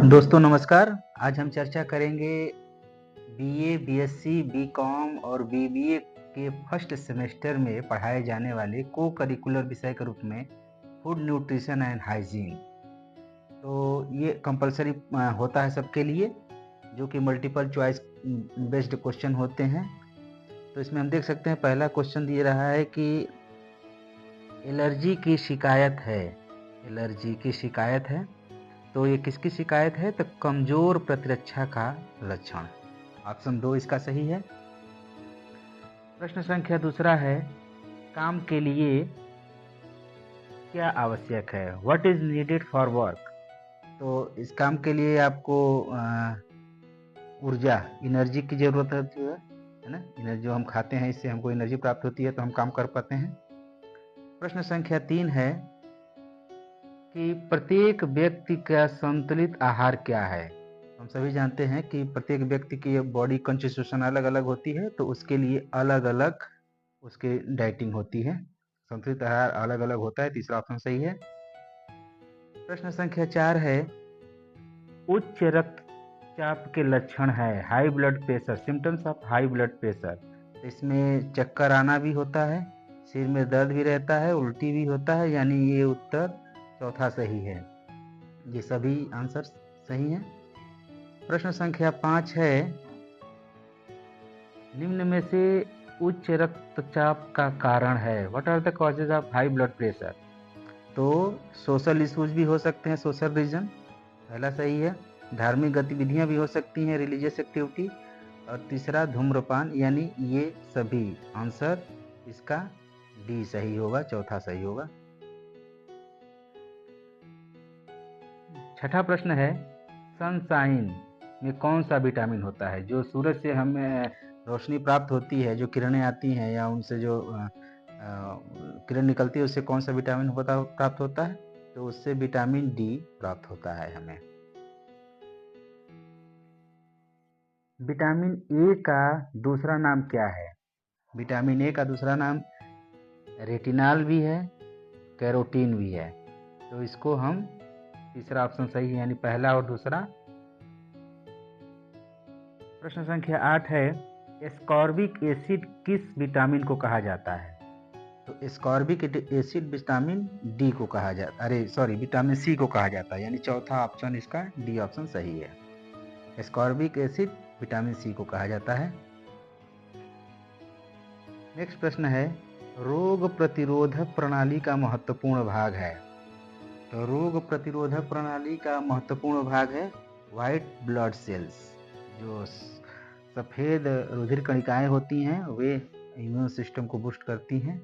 दोस्तों नमस्कार। आज हम चर्चा करेंगे बीए, बीएससी, बीकॉम और बीबीए के फर्स्ट सेमेस्टर में पढ़ाए जाने वाले को करिकुलर विषय के रूप में फूड न्यूट्रिशन एंड हाइजीन। तो ये कंपलसरी होता है सबके लिए, जो कि मल्टीपल चॉइस बेस्ड क्वेश्चन होते हैं। तो इसमें हम देख सकते हैं पहला क्वेश्चन दिए रहा है कि एलर्जी की शिकायत है। एलर्जी की शिकायत है तो ये किसकी शिकायत है? तो कमजोर प्रतिरक्षा का लक्षण। ऑप्शन 2 इसका सही है। प्रश्न संख्या दूसरा है, काम के लिए क्या आवश्यक है? What is needed for work? तो इस काम के लिए आपको ऊर्जा, एनर्जी की जरूरत होती है ना। एनर्जी जो हम खाते हैं, इससे हमको एनर्जी प्राप्त होती है, तो हम काम कर पाते हैं। प्रश्न संख्या 3 है कि प्रत्येक व्यक्ति का संतुलित आहार क्या है? हम सभी जानते हैं कि प्रत्येक व्यक्ति की बॉडी कंस्टिट्यूशन अलग अलग होती है, तो उसके लिए अलग अलग उसके डाइटिंग होती है। संतुलित आहार अलग अलग होता है, तीसरा ऑप्शन सही है। प्रश्न संख्या 4 है, उच्च रक्तचाप के लक्षण है, high blood pressure, symptoms of high blood pressure. इसमें चक्कर आना भी होता है, सिर में दर्द भी रहता है, उल्टी भी होता है, यानी ये उत्तर चौथा सही है। ये सभी आंसर सही हैं। प्रश्न संख्या 5 है, निम्न में से उच्च रक्तचाप का कारण है? What are the causes of high blood pressure? तो सोशल इश्यूज भी हो सकते हैं, सोशल रीजन पहला सही है। धार्मिक गतिविधियां भी हो सकती हैं, रिलीजियस एक्टिविटी। और तीसरा धूम्रपान, यानी ये सभी आंसर इसका डी सही होगा, चौथा सही होगा। छठा प्रश्न है, सनशाइन में कौन सा विटामिन होता है? जो सूरज से हमें रोशनी प्राप्त होती है, जो किरणें आती हैं या उनसे जो किरण निकलती है, उससे कौन सा विटामिन प्राप्त होता है? तो उससे विटामिन डी प्राप्त होता है हमें। विटामिन ए का दूसरा नाम क्या है? विटामिन ए का दूसरा नाम रेटिनॉल भी है, कैरोटीन भी है। तो इसको हम तीसरा ऑप्शन सही है, यानी पहला और दूसरा। प्रश्न संख्या 8 है, एस्कॉर्बिक एसिड किस विटामिन को कहा जाता है? तो एस्कॉर्बिक एसिड विटामिन डी को कहा जाता, विटामिन सी को कहा जाता है, यानी चौथा ऑप्शन इसका डी ऑप्शन सही है। एस्कॉर्बिक एसिड विटामिन सी को कहा जाता है। नेक्स्ट प्रश्न है, रोग प्रतिरोधक प्रणाली का महत्वपूर्ण भाग है? तो रोग प्रतिरोधक प्रणाली का महत्वपूर्ण भाग है व्हाइट ब्लड सेल्स। जो सफेद रुधिर कणिकाएं होती हैं, वे इम्यून सिस्टम को बूस्ट करती हैं।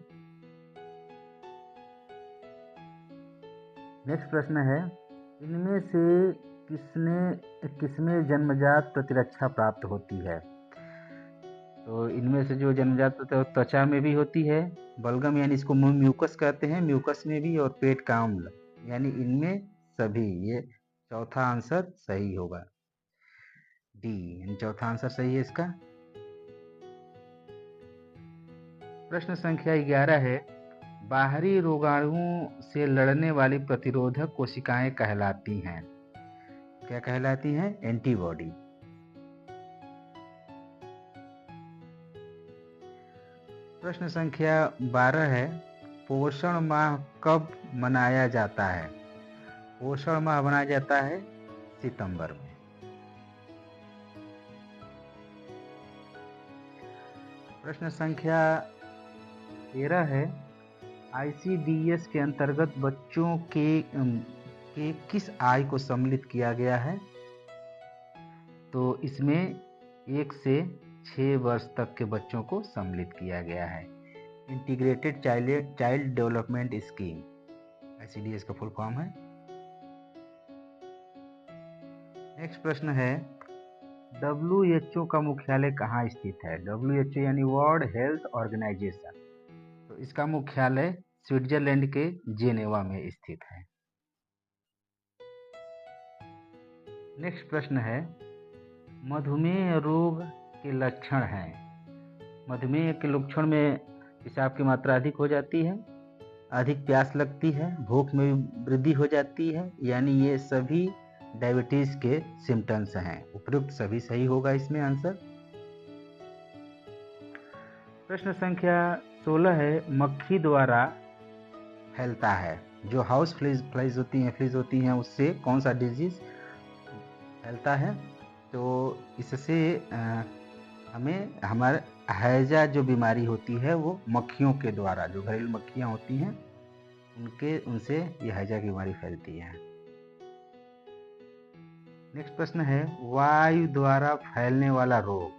नेक्स्ट प्रश्न है, इनमें से किसमें जन्मजात प्रतिरक्षा प्राप्त होती है? तो इनमें से जो जन्मजात त्वचा में भी होती है, बलगम यानी इसको म्यूकस कहते हैं, म्यूकस में भी, और पेट का अम्ल, यानी इनमें सभी। ये चौथा आंसर सही होगा, डी, यानी चौथा आंसर सही है इसका। प्रश्न संख्या 11 है, बाहरी रोगाणुओं से लड़ने वाली प्रतिरोधक कोशिकाएं कहलाती हैं? क्या कहलाती हैं? एंटीबॉडी। प्रश्न संख्या 12 है, पोषण माह कब मनाया जाता है? पोषण माह मनाया जाता है सितंबर में। प्रश्न संख्या 13 है, आईसीडीएस के अंतर्गत बच्चों के किस आय को सम्मिलित किया गया है? तो इसमें 1 से 6 वर्ष तक के बच्चों को सम्मिलित किया गया है। Integrated child development scheme, ICDS का फुल फॉर्म है। नेक्स्ट प्रश्न है, WHO का मुख्यालय कहाँ स्थित है? WHO यानी वर्ल्ड हेल्थ ऑर्गेनाइजेशन। तो इसका मुख्यालय स्विट्जरलैंड के जेनेवा में स्थित है। नेक्स्ट प्रश्न है, मधुमेह रोग के लक्षण हैं? मधुमेह के लक्षण में पेशाब की मात्रा अधिक हो जाती है, अधिक प्यास लगती है, भूख में भी वृद्धि हो जाती है, यानी ये सभी डायबिटीज के सिम्टम्स हैं। उपयुक्त सभी सही होगा इसमें आंसर। प्रश्न संख्या 16 है, मक्खी द्वारा फैलता है, जो हाउस फ्लीज होती हैं उससे कौन सा डिजीज फैलता है? तो इससे हमें हमारे हैजा जो बीमारी होती है वो मक्खियों के द्वारा, जो घरेलू मक्खियाँ होती हैं उनसे ये हैजा की बीमारी फैलती है। नेक्स्ट प्रश्न है, वायु द्वारा फैलने वाला रोग।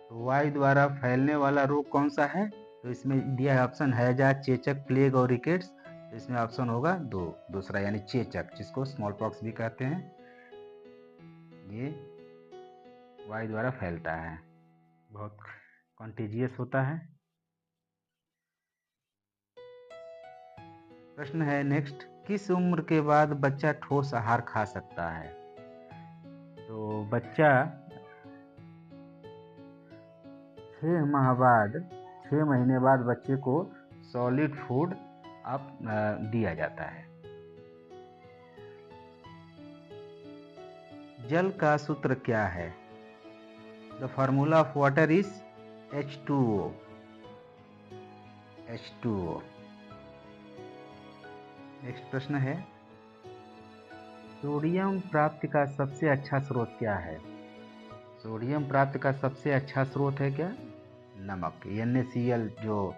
तो वायु द्वारा फैलने वाला रोग कौन सा है? तो इसमें दिया है ऑप्शन हैजा, चेचक, प्लेग और रिकेट्स। तो इसमें ऑप्शन होगा दूसरा यानी चेचक, जिसको स्मॉल पॉक्स भी कहते हैं। ये वायु द्वारा फैलता है, बहुत कॉन्टेजियस होता है। प्रश्न है नेक्स्ट, किस उम्र के बाद बच्चा ठोस आहार खा सकता है? तो बच्चा 6 महीने बाद बच्चे को सॉलिड फूड दिया जाता है। जल का सूत्र क्या है? The formula of water is H2O। Next प्रश्न है, सोडियम प्राप्ति का सबसे अच्छा स्रोत क्या है? सोडियम प्राप्ति का सबसे अच्छा स्रोत है क्या? नमक। NaCl जो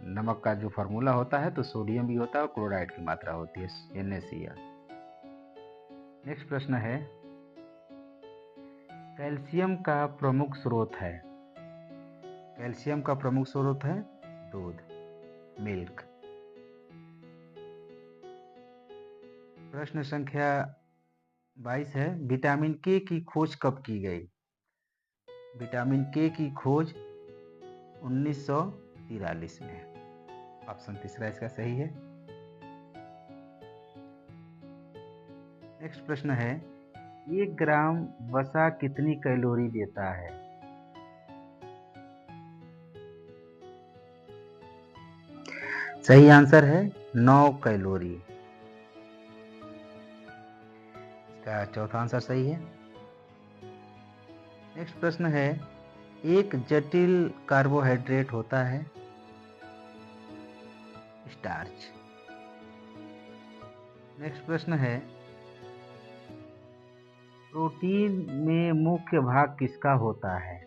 नमक का जो फार्मूला होता है तो सोडियम भी होता है और क्लोराइड की मात्रा होती है NaCl। नेक्स्ट प्रश्न है, कैल्शियम का प्रमुख स्रोत है। कैल्शियम का प्रमुख स्रोत है दूध, मिल्क। प्रश्न संख्या 22 है, विटामिन के की खोज कब की गई? विटामिन के की खोज 1943 में। ऑप्शन तीसरा इसका सही है। नेक्स्ट प्रश्न है, 1 ग्राम वसा कितनी कैलोरी देता है? सही आंसर है 9 कैलोरी। इसका चौथा आंसर सही है। नेक्स्ट प्रश्न है, एक जटिल कार्बोहाइड्रेट होता है स्टार्च। नेक्स्ट प्रश्न है, प्रोटीन में मुख्य भाग किसका होता है?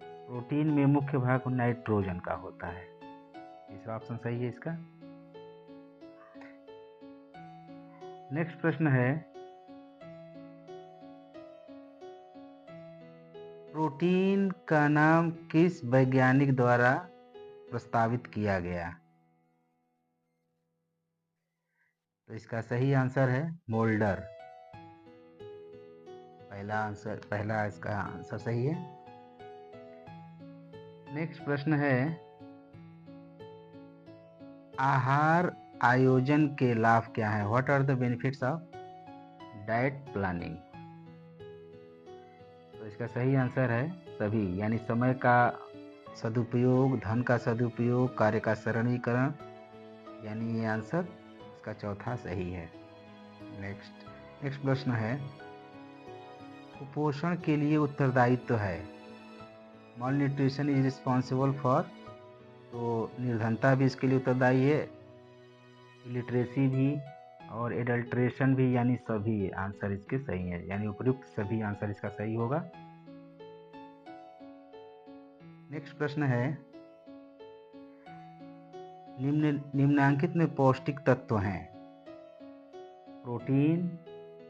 प्रोटीन में मुख्य भाग नाइट्रोजन का होता है। तीसरा ऑप्शन सही है इसका। नेक्स्ट प्रश्न है, प्रोटीन का नाम किस वैज्ञानिक द्वारा प्रस्तावित किया गया? तो इसका सही आंसर है मोल्डर। पहला इसका आंसर सही है। नेक्स्ट प्रश्न है, आहार आयोजन के लाभ क्या है? What are the benefits of diet planning? तो इसका सही आंसर है सभी, यानी समय का सदुपयोग, धन का सदुपयोग, कार्य का सरलीकरण, यानी ये आंसर इसका चौथा सही है। नेक्स्ट प्रश्न है, कुपोषण के लिए उत्तरदायित्व है। Mall nutrition is responsible for, तो निर्धनता भी इसके लिए उत्तरदायी है, इलिटरेसी भी और एडल्ट्रेशन भी, यानी सभी आंसर इसके सही हैं, यानी उपयुक्त सभी आंसर इसका सही होगा। नेक्स्ट प्रश्न है, निम्नांकित में पौष्टिक तत्व हैं? प्रोटीन,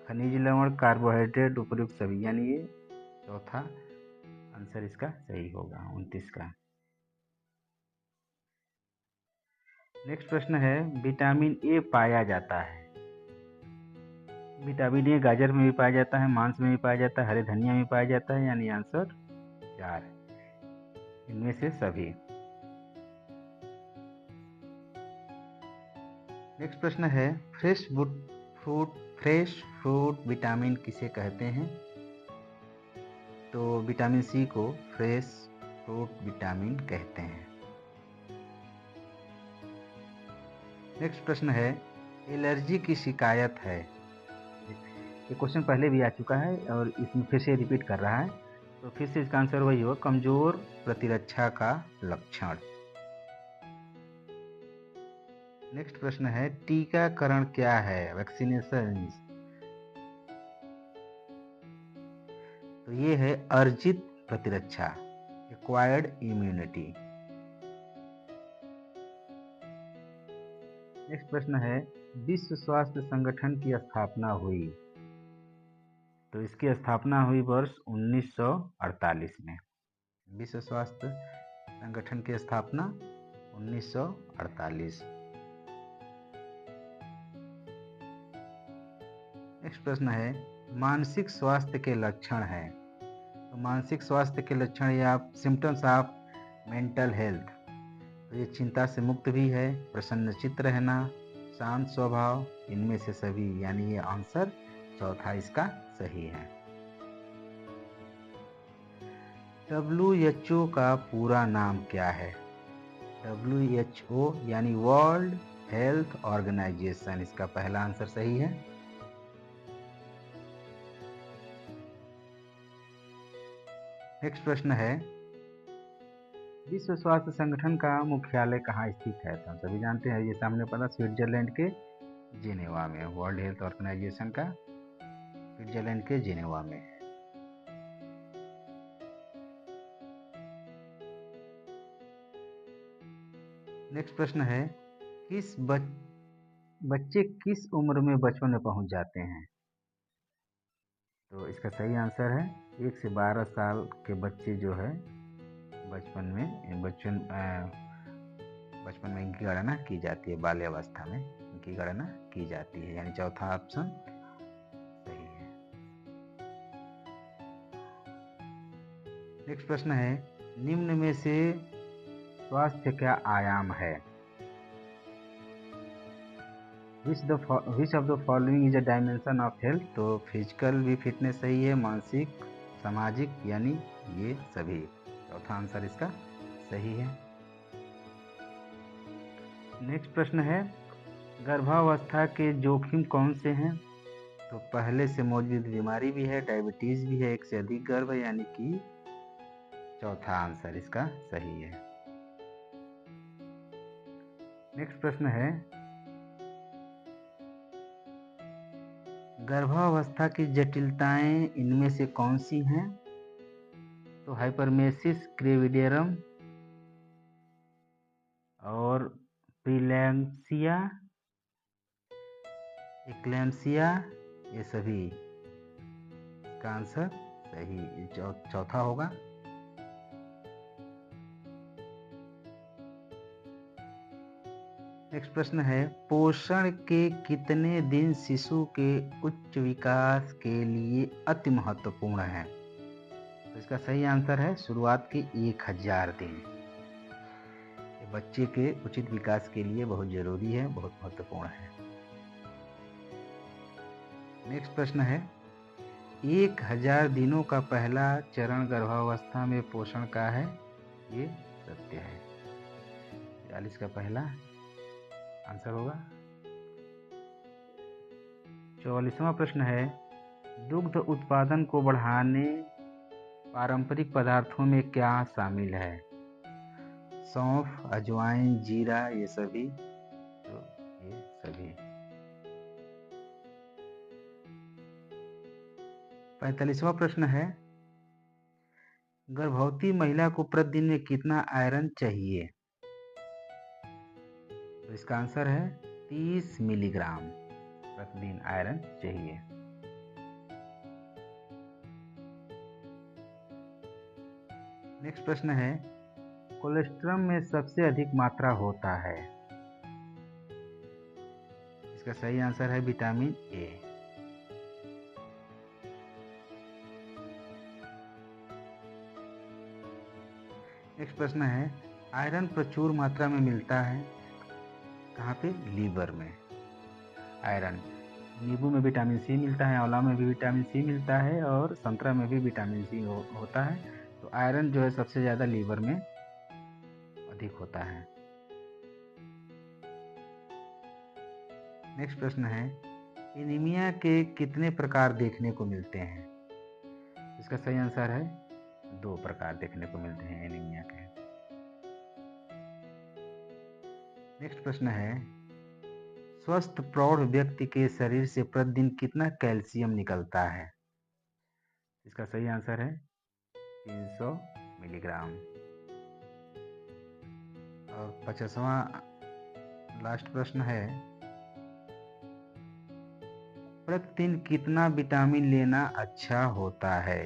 खनिज लवण, कार्बोहाइड्रेट, उपयुक्त सभी, यानी ये चौथा आंसर इसका सही होगा 29 का। नेक्स्ट प्रश्न है, विटामिन ए पाया जाता है। विटामिन ए गाजर में भी पाया जाता है, मांस में भी पाया जाता है, हरे धनिया में पाया जाता है, यानी आंसर 4 इनमें से सभी। नेक्स्ट प्रश्न है, फ्रेश फ्रूट विटामिन किसे कहते हैं? तो विटामिन सी को फ्रेश फ्रूट विटामिन कहते हैं। नेक्स्ट प्रश्न है, एलर्जी की शिकायत है। ये क्वेश्चन पहले भी आ चुका है और इसमें फिर से रिपीट कर रहा है, तो फिर से इसका आंसर वही होगा, कमजोर प्रतिरक्षा का लक्षण। नेक्स्ट प्रश्न है, टीकाकरण क्या है? वैक्सीनेशन। तो ये है अर्जित प्रतिरक्षा, एक्वायर्ड इम्यूनिटी। नेक्स्ट प्रश्न है, विश्व स्वास्थ्य संगठन की स्थापना हुई। तो इसकी स्थापना हुई वर्ष 1948 में। विश्व स्वास्थ्य संगठन की स्थापना 1948। नेक्स्ट प्रश्न है, मानसिक स्वास्थ्य के लक्षण हैं। तो मानसिक स्वास्थ्य के लक्षण या सिम्टम्स ऑफ मेंटल हेल्थ, तो ये चिंता से मुक्त भी है, प्रसन्नचित्त रहना, शांत स्वभाव, इनमें से सभी, यानी ये आंसर चौथा इसका सही है। WHO का पूरा नाम क्या है? WHO यानी वर्ल्ड हेल्थ ऑर्गेनाइजेशन, इसका पहला आंसर सही है। नेक्स्ट प्रश्न है, विश्व स्वास्थ्य संगठन का मुख्यालय कहाँ स्थित है? तो हम सभी जानते हैं, ये सामने पड़ा, स्विट्जरलैंड के जिनेवा में। वर्ल्ड हेल्थ ऑर्गेनाइजेशन का स्विट्जरलैंड के जिनेवा में है। नेक्स्ट प्रश्न है, बच्चे किस उम्र में बचपन में पहुंच जाते हैं? तो इसका सही आंसर है 1 से 12 साल के बच्चे जो है बचपन में इनकी गणना की जाती है, बाल्यावस्था में इनकी गणना की जाती है, यानी चौथा ऑप्शन सही है। नेक्स्ट प्रश्न है, निम्न में से स्वास्थ्य क्या आयाम है? Which of the following is a dimension of health? तो फिजिकल भी फिटनेस सही है, मानसिक, सामाजिक, यानी ये सभी। चौथा आंसर इसका सही है। नेक्स्ट प्रश्न है, गर्भावस्था के जोखिम कौन से हैं? तो पहले से मौजूद बीमारी भी है, डायबिटीज भी है, एक से अधिक गर्भ, यानी कि चौथा आंसर इसका सही है। नेक्स्ट प्रश्न है, गर्भावस्था की जटिलताएं इनमें से कौन सी हैं? तो हाइपरमेसिस ग्रेविडियरम और प्रीलैम्सिया, एक्लैम्सिया, ये सभी। इसका आंसर सही चौथा होगा। नेक्स्ट प्रश्न है, पोषण के कितने दिन शिशु के उच्च विकास के लिए अति महत्वपूर्ण है? तो इसका सही आंसर है शुरुआत के 1000 दिन। बच्चे के उचित विकास के लिए बहुत जरूरी है, बहुत महत्वपूर्ण है। नेक्स्ट प्रश्न है, 1000 दिनों का पहला चरण गर्भावस्था में पोषण का है, ये सत्य है। 40 का पहला आंसर होगा। 44वां प्रश्न है, दुग्ध उत्पादन को बढ़ाने पारंपरिक पदार्थों में क्या शामिल है? सौंफ, अजवाइन, जीरा, ये सभी। तो ये सभी। 45वां प्रश्न है, गर्भवती महिला को प्रतिदिन में कितना आयरन चाहिए? तो इसका आंसर है 30 मिलीग्राम प्रतिदिन आयरन चाहिए। नेक्स्ट प्रश्न है, कोलेस्ट्रॉल में सबसे अधिक मात्रा होता है? इसका सही आंसर है विटामिन ए। नेक्स्ट प्रश्न है, आयरन प्रचुर मात्रा में मिलता है कहाँ पे? लीवर में। आयरन नींबू में विटामिन सी मिलता है, आंवला में भी विटामिन सी मिलता है और संतरा में भी विटामिन सी होता है। तो आयरन जो है सबसे ज़्यादा लीवर में अधिक होता है। नेक्स्ट प्रश्न है, एनीमिया के कितने प्रकार देखने को मिलते हैं? इसका सही आंसर है 2 प्रकार देखने को मिलते हैं एनीमिया के। नेक्स्ट प्रश्न है, स्वस्थ प्रौढ़ व्यक्ति के शरीर से प्रतिदिन कितना कैल्शियम निकलता है? इसका सही आंसर है 300 मिलीग्राम। और 50वां लास्ट प्रश्न है, प्रतिदिन कितना विटामिन लेना अच्छा होता है?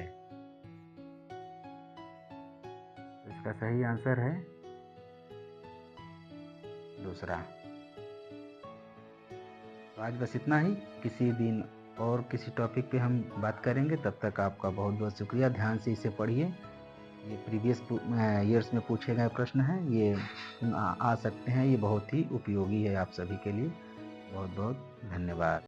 इसका सही आंसर है दूसरा। तो आज बस इतना ही। किसी दिन और किसी टॉपिक पे हम बात करेंगे। तब तक आपका बहुत बहुत शुक्रिया। ध्यान से इसे पढ़िए। ये प्रीवियस ईयर्स में पूछे गए प्रश्न हैं, ये आ सकते हैं। ये बहुत ही उपयोगी है आप सभी के लिए। बहुत बहुत धन्यवाद।